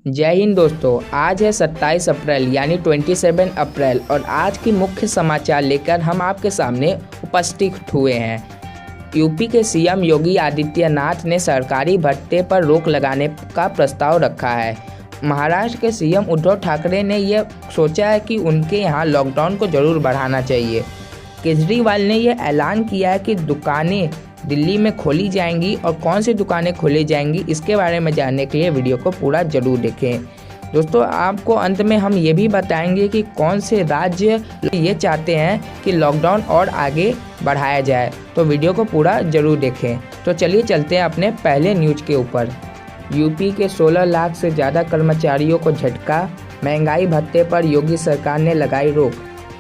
जय हिंद दोस्तों। आज है 27 अप्रैल यानी 27 अप्रैल और आज की मुख्य समाचार लेकर हम आपके सामने उपस्थित हुए हैं। यूपी के सीएम योगी आदित्यनाथ ने सरकारी भत्ते पर रोक लगाने का प्रस्ताव रखा है। महाराष्ट्र के सीएम उद्धव ठाकरे ने यह सोचा है कि उनके यहाँ लॉकडाउन को जरूर बढ़ाना चाहिए। केजरीवाल ने यह ऐलान किया है कि दुकानें दिल्ली में खोली जाएंगी और कौन सी दुकानें खोली जाएंगी, इसके बारे में जानने के लिए वीडियो को पूरा जरूर देखें। दोस्तों, आपको अंत में हम ये भी बताएंगे कि कौन से राज्य ये चाहते हैं कि लॉकडाउन और आगे बढ़ाया जाए, तो वीडियो को पूरा जरूर देखें। तो चलिए चलते हैं अपने पहले न्यूज के ऊपर। यूपी के 16 लाख से ज़्यादा कर्मचारियों को झटका, महंगाई भत्ते पर योगी सरकार ने लगाई रोक।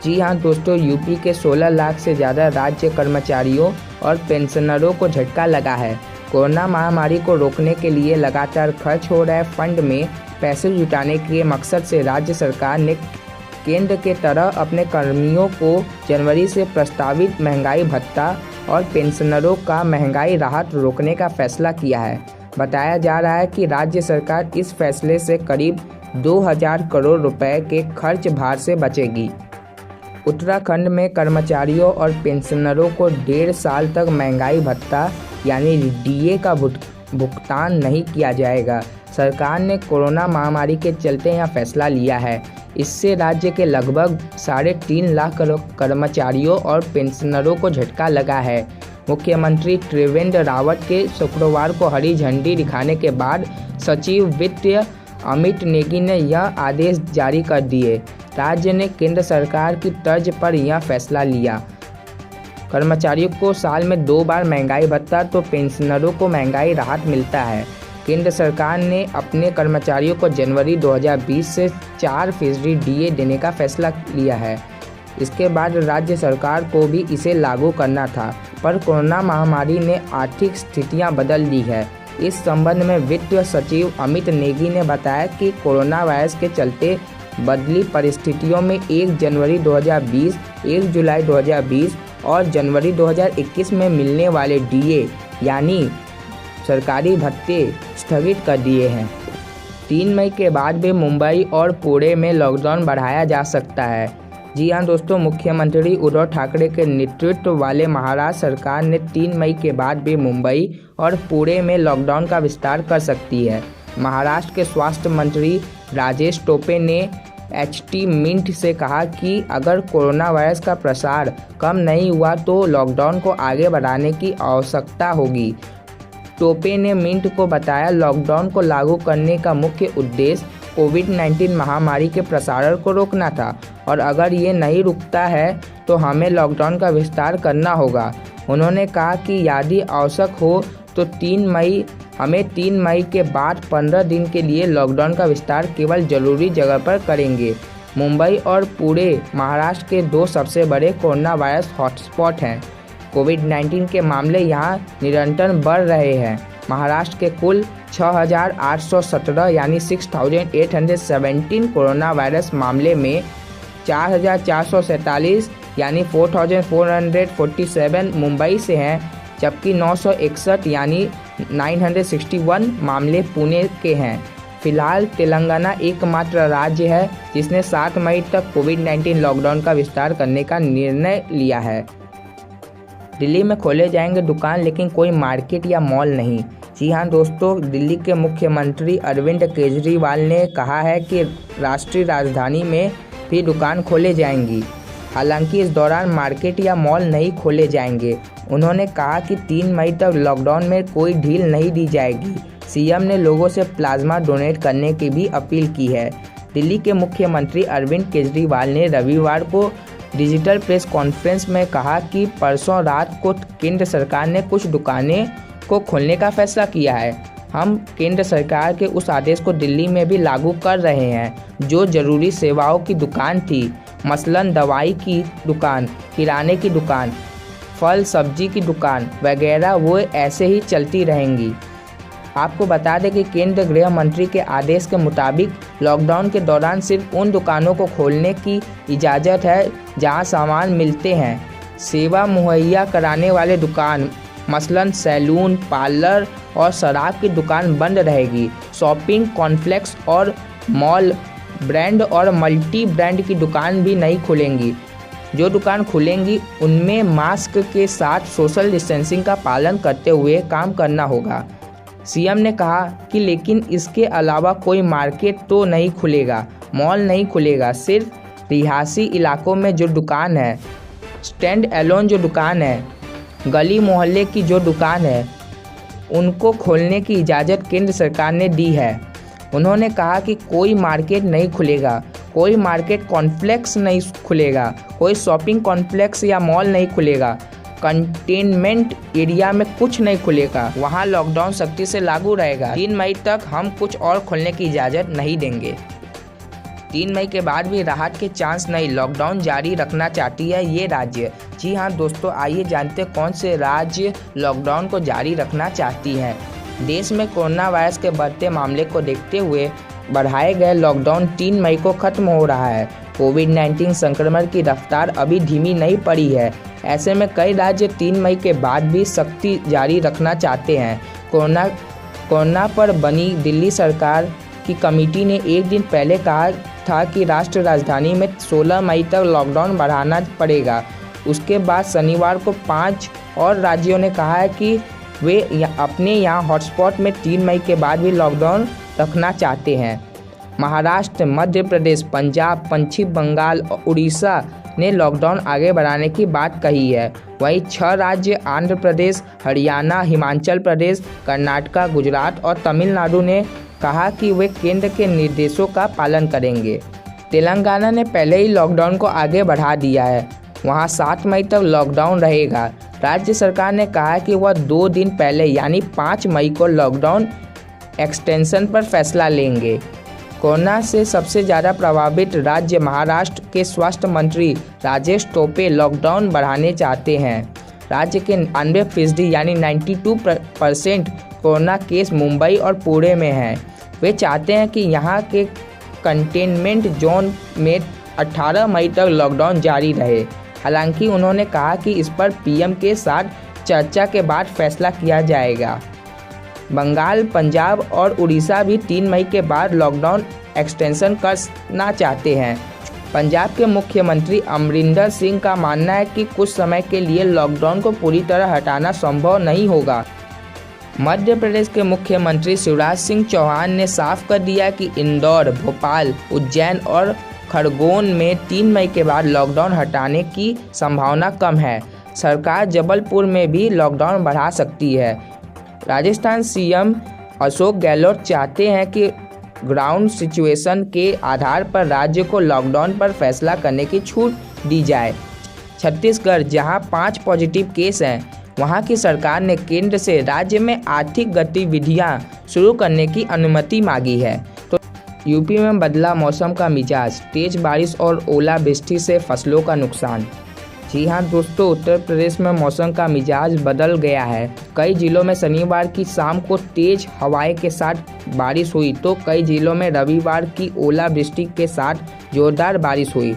जी हाँ दोस्तों, यूपी के 16 लाख से ज़्यादा राज्य कर्मचारियों और पेंशनरों को झटका लगा है। कोरोना महामारी को रोकने के लिए लगातार खर्च हो रहे फंड में पैसे जुटाने के मकसद से राज्य सरकार ने केंद्र के तरह अपने कर्मियों को जनवरी से प्रस्तावित महंगाई भत्ता और पेंशनरों का महंगाई राहत रोकने का फैसला किया है। बताया जा रहा है कि राज्य सरकार इस फैसले से करीब 2000 करोड़ रुपए के खर्च भार से बचेगी। उत्तराखंड में कर्मचारियों और पेंशनरों को 1.5 साल तक महंगाई भत्ता यानी डीए का भुगतान नहीं किया जाएगा। सरकार ने कोरोना महामारी के चलते यह फैसला लिया है। इससे राज्य के लगभग 3.5 लाख कर्मचारियों और पेंशनरों को झटका लगा है। मुख्यमंत्री त्रिवेंद्र रावत के शुक्रवार को हरी झंडी दिखाने के बाद सचिव वित्त अमित नेगी ने यह आदेश जारी कर दिए। राज्य ने केंद्र सरकार की तर्ज पर यह फैसला लिया। कर्मचारियों को साल में 2 बार महंगाई भत्ता तो पेंशनरों को महंगाई राहत मिलता है। केंद्र सरकार ने अपने कर्मचारियों को जनवरी 2020 से 4% डीए देने का फैसला लिया है। इसके बाद राज्य सरकार को भी इसे लागू करना था, पर कोरोना महामारी ने आर्थिक स्थितियां बदल दी है। इस संबंध में वित्त सचिव अमित नेगी ने बताया कि कोरोना वायरस के चलते बदली परिस्थितियों में 1 जनवरी 2020, 1 जुलाई 2020 और जनवरी 2021 में मिलने वाले डीए यानी सरकारी भत्ते स्थगित कर दिए हैं। 3 मई के बाद भी मुंबई और पुणे में लॉकडाउन बढ़ाया जा सकता है। जी हाँ दोस्तों, मुख्यमंत्री उद्धव ठाकरे के नेतृत्व वाले महाराष्ट्र सरकार ने 3 मई के बाद भी मुंबई और पुणे में लॉकडाउन का विस्तार कर सकती है। महाराष्ट्र के स्वास्थ्य मंत्री राजेश टोपे ने एचटी मिंट से कहा कि अगर कोरोना वायरस का प्रसार कम नहीं हुआ तो लॉकडाउन को आगे बढ़ाने की आवश्यकता होगी। टोपे ने मिंट को बताया, लॉकडाउन को लागू करने का मुख्य उद्देश्य कोविड-19 महामारी के प्रसार को रोकना था और अगर ये नहीं रुकता है तो हमें लॉकडाउन का विस्तार करना होगा। उन्होंने कहा कि यदि आवश्यक हो तो 3 मई के बाद 15 दिन के लिए लॉकडाउन का विस्तार केवल जरूरी जगह पर करेंगे। मुंबई और पुणे महाराष्ट्र के 2 सबसे बड़े कोरोना वायरस हॉटस्पॉट हैं। कोविड-19 के मामले यहां निरंतर बढ़ रहे हैं। महाराष्ट्र के कुल 6,817 यानी 6,817 कोरोना वायरस मामले में 4,447 यानी 4,447 मुंबई से हैं, जबकि 961 यानी 961 मामले पुणे के हैं। फिलहाल तेलंगाना एकमात्र राज्य है जिसने 7 मई तक कोविड-19 लॉकडाउन का विस्तार करने का निर्णय लिया है। दिल्ली में खोले जाएंगे दुकान, लेकिन कोई मार्केट या मॉल नहीं। जी हाँ दोस्तों, दिल्ली के मुख्यमंत्री अरविंद केजरीवाल ने कहा है कि राष्ट्रीय राजधानी में भी दुकान खोले जाएंगी। हालांकि इस दौरान मार्केट या मॉल नहीं खोले जाएंगे। उन्होंने कहा कि 3 मई तक लॉकडाउन में कोई ढील नहीं दी जाएगी। सीएम ने लोगों से प्लाज्मा डोनेट करने की भी अपील की है। दिल्ली के मुख्यमंत्री अरविंद केजरीवाल ने रविवार को डिजिटल प्रेस कॉन्फ्रेंस में कहा कि परसों रात को केंद्र सरकार ने कुछ दुकानें को खोलने का फैसला किया है। हम केंद्र सरकार के उस आदेश को दिल्ली में भी लागू कर रहे हैं जो जरूरी सेवाओं की दुकान थी, मसलन दवाई की दुकान, किराने की दुकान, फल सब्जी की दुकान वगैरह, वो ऐसे ही चलती रहेंगी। आपको बता दें कि केंद्रीय गृह मंत्री के आदेश के मुताबिक लॉकडाउन के दौरान सिर्फ उन दुकानों को खोलने की इजाज़त है जहां सामान मिलते हैं। सेवा मुहैया कराने वाले दुकान मसलन सैलून, पार्लर और शराब की दुकान बंद रहेगी। शॉपिंग कॉम्प्लेक्स और मॉल, ब्रांड और मल्टी ब्रांड की दुकान भी नहीं खुलेंगी। जो दुकान खुलेंगी उनमें मास्क के साथ सोशल डिस्टेंसिंग का पालन करते हुए काम करना होगा। सीएम ने कहा कि लेकिन इसके अलावा कोई मार्केट तो नहीं खुलेगा, मॉल नहीं खुलेगा। सिर्फ रिहायशी इलाकों में जो दुकान है, स्टैंड एलोन जो दुकान है, गली मोहल्ले की जो दुकान है, उनको खोलने की इजाज़त केंद्र सरकार ने दी है। उन्होंने कहा कि कोई मार्केट नहीं खुलेगा, कोई मार्केट कॉम्प्लेक्स नहीं खुलेगा, कोई शॉपिंग कॉम्प्लेक्स या मॉल नहीं खुलेगा, कंटेनमेंट एरिया में कुछ नहीं खुलेगा, वहाँ लॉकडाउन सख्ती से लागू रहेगा। 3 मई तक हम कुछ और खोलने की इजाज़त नहीं देंगे। 3 मई के बाद भी राहत के चांस नहीं, लॉकडाउन जारी रखना चाहती है ये राज्य। जी हाँ दोस्तों, आइए जानते कौन से राज्य लॉकडाउन को जारी रखना चाहती हैं। देश में कोरोना वायरस के बढ़ते मामले को देखते हुए बढ़ाए गए लॉकडाउन 3 मई को खत्म हो रहा है। कोविड-19 संक्रमण की रफ्तार अभी धीमी नहीं पड़ी है। ऐसे में कई राज्य 3 मई के बाद भी सख्ती जारी रखना चाहते हैं। कोरोना पर बनी दिल्ली सरकार की कमेटी ने एक दिन पहले कहा था कि राष्ट्रीय राजधानी में 16 मई तक लॉकडाउन बढ़ाना पड़ेगा। उसके बाद शनिवार को 5 और राज्यों ने कहा है कि वे अपने यहाँ हॉटस्पॉट में 3 मई के बाद भी लॉकडाउन रखना चाहते हैं। महाराष्ट्र, मध्य प्रदेश, पंजाब, पश्चिम बंगाल और उड़ीसा ने लॉकडाउन आगे बढ़ाने की बात कही है। वहीं 6 राज्य आंध्र प्रदेश, हरियाणा, हिमाचल प्रदेश, कर्नाटक, गुजरात और तमिलनाडु ने कहा कि वे केंद्र के निर्देशों का पालन करेंगे। तेलंगाना ने पहले ही लॉकडाउन को आगे बढ़ा दिया है, वहां 7 मई तक लॉकडाउन रहेगा। राज्य सरकार ने कहा कि वह 2 दिन पहले यानी 5 मई को लॉकडाउन एक्सटेंशन पर फैसला लेंगे। कोरोना से सबसे ज़्यादा प्रभावित राज्य महाराष्ट्र के स्वास्थ्य मंत्री राजेश टोपे लॉकडाउन बढ़ाने चाहते हैं। राज्य के 90% यानी 92% कोरोना केस मुंबई और पुणे में हैं। वे चाहते हैं कि यहाँ के कंटेनमेंट जोन में 18 मई तक लॉकडाउन जारी रहे। हालांकि उन्होंने कहा कि इस पर पीएम के साथ चर्चा के बाद फैसला किया जाएगा। बंगाल, पंजाब और उड़ीसा भी 3 मई के बाद लॉकडाउन एक्सटेंशन करना चाहते हैं। पंजाब के मुख्यमंत्री अमरिंदर सिंह का मानना है कि कुछ समय के लिए लॉकडाउन को पूरी तरह हटाना संभव नहीं होगा। मध्य प्रदेश के मुख्यमंत्री शिवराज सिंह चौहान ने साफ कर दिया कि इंदौर, भोपाल, उज्जैन और खरगोन में 3 मई के बाद लॉकडाउन हटाने की संभावना कम है। सरकार जबलपुर में भी लॉकडाउन बढ़ा सकती है। राजस्थान सीएम अशोक गहलोत चाहते हैं कि ग्राउंड सिचुएशन के आधार पर राज्य को लॉकडाउन पर फैसला करने की छूट दी जाए। छत्तीसगढ़, जहां 5 पॉजिटिव केस हैं, वहां की सरकार ने केंद्र से राज्य में आर्थिक गतिविधियां शुरू करने की अनुमति मांगी है। तो यूपी में बदला मौसम का मिजाज, तेज बारिश और ओलावृष्टि से फसलों का नुकसान। जी हाँ दोस्तों, उत्तर प्रदेश में मौसम का मिजाज बदल गया है। कई जिलों में शनिवार की शाम को तेज हवाएं के साथ बारिश हुई, तो कई जिलों में रविवार की ओलावृष्टि के साथ जोरदार बारिश हुई।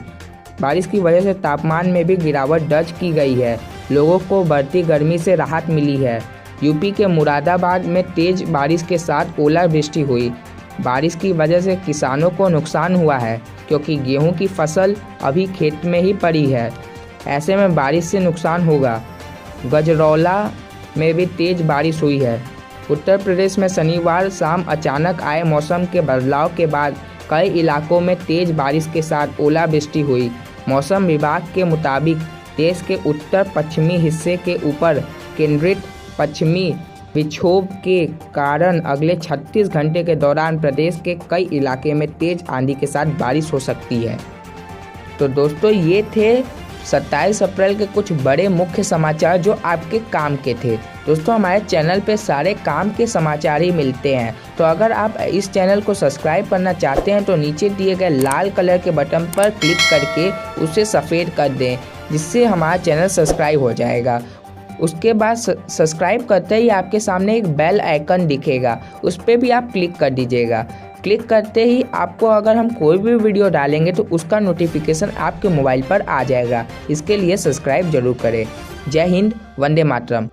बारिश की वजह से तापमान में भी गिरावट दर्ज की गई है। लोगों को बढ़ती गर्मी से राहत मिली है। यूपी के मुरादाबाद में तेज बारिश के साथ ओलावृष्टि हुई। बारिश की वजह से किसानों को नुकसान हुआ है, क्योंकि गेहूं की फसल अभी खेत में ही पड़ी है। ऐसे में बारिश से नुकसान होगा। गजरौला में भी तेज बारिश हुई है। उत्तर प्रदेश में शनिवार शाम अचानक आए मौसम के बदलाव के बाद कई इलाकों में तेज बारिश के साथ ओलावृष्टि हुई। मौसम विभाग के मुताबिक देश के उत्तर पश्चिमी हिस्से के ऊपर केंद्रित पश्चिमी विक्षोभ के कारण अगले 36 घंटे के दौरान प्रदेश के कई इलाके में तेज आंधी के साथ बारिश हो सकती है। तो दोस्तों, ये थे 27 अप्रैल के कुछ बड़े मुख्य समाचार जो आपके काम के थे। दोस्तों, हमारे चैनल पे सारे काम के समाचार ही मिलते हैं। तो अगर आप इस चैनल को सब्सक्राइब करना चाहते हैं तो नीचे दिए गए लाल कलर के बटन पर क्लिक करके उसे सफ़ेद कर दें, जिससे हमारा चैनल सब्सक्राइब हो जाएगा। उसके बाद सब्सक्राइब करते ही आपके सामने एक बेल आइकन दिखेगा, उस पर भी आप क्लिक कर दीजिएगा। क्लिक करते ही आपको अगर हम कोई भी वीडियो डालेंगे तो उसका नोटिफिकेशन आपके मोबाइल पर आ जाएगा। इसके लिए सब्सक्राइब जरूर करें। जय हिंद, वंदे मातरम।